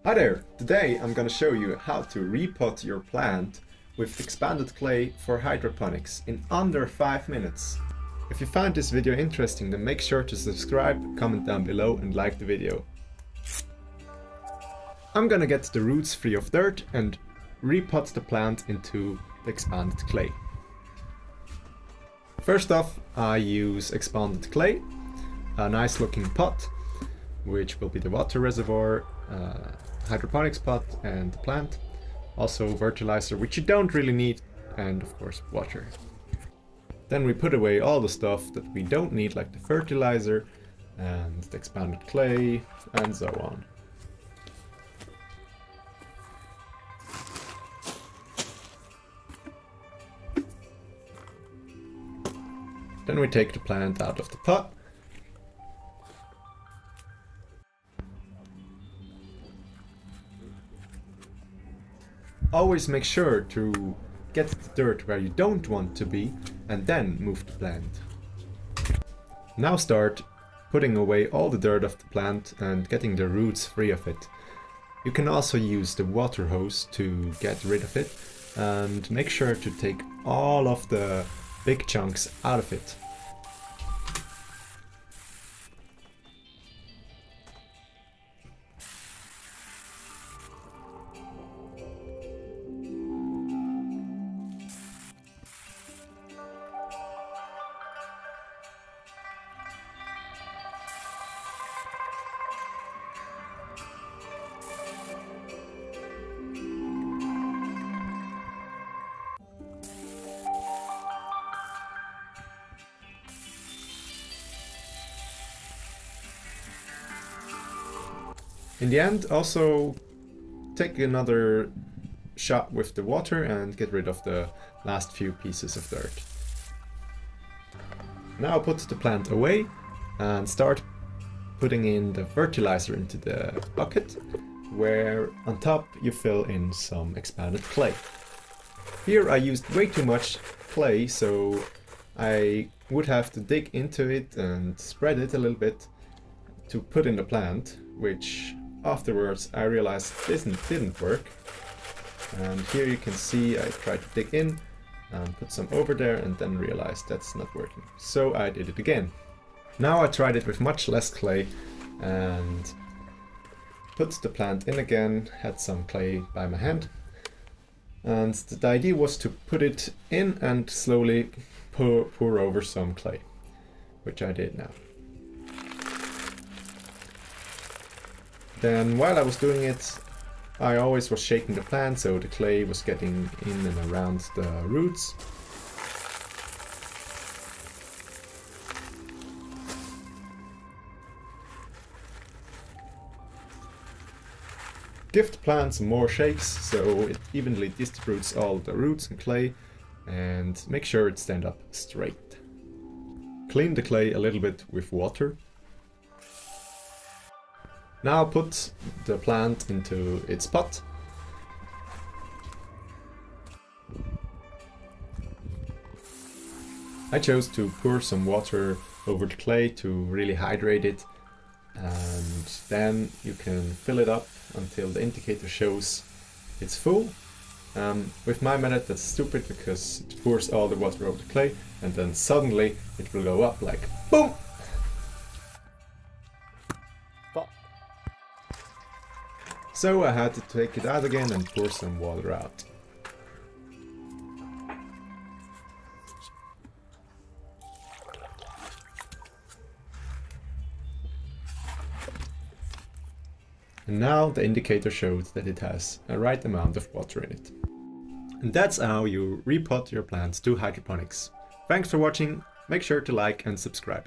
Hi there! Today I'm gonna show you how to repot your plant with expanded clay for hydroponics in under 5 minutes. If you found this video interesting, then make sure to subscribe, comment down below and like the video. I'm gonna get the roots free of dirt and repot the plant into the expanded clay. First off, I use expanded clay, a nice looking pot, which will be the water reservoir, hydroponics pot and the plant. Also fertilizer, which you don't really need, and of course water. Then we put away all the stuff that we don't need, like the fertilizer and the expanded clay and so on. Then we take the plant out of the pot. Always make sure to get the dirt where you don't want to be and then move the plant. Now start putting away all the dirt of the plant and getting the roots free of it. You can also use the water hose to get rid of it, and make sure to take all of the big chunks out of it. In the end, also take another shot with the water and get rid of the last few pieces of dirt. Now put the plant away and start putting in the fertilizer into the bucket, where on top you fill in some expanded clay. Here I used way too much clay, so I would have to dig into it and spread it a little bit to put in the plant, which afterwards I realized didn't work. And here you can see I tried to dig in and put some over there and then realized that's not working. So I did it again. Now I tried it with much less clay and put the plant in again, had some clay by my hand. And the idea was to put it in and slowly pour over some clay, which I did now. Then while I was doing it, I always was shaking the plant so the clay was getting in and around the roots. Give the plant some more shakes so it evenly distributes all the roots and clay, and make sure it stands up straight. Clean the clay a little bit with water. Now put the plant into its pot. I chose to pour some water over the clay to really hydrate it, and then you can fill it up until the indicator shows it's full. With my method that's stupid because it pours all the water over the clay and then suddenly it will go up like boom! So I had to take it out again and pour some water out. And now the indicator showed that it has a right amount of water in it. And that's how you repot your plants to hydroponics. Thanks for watching, make sure to like and subscribe.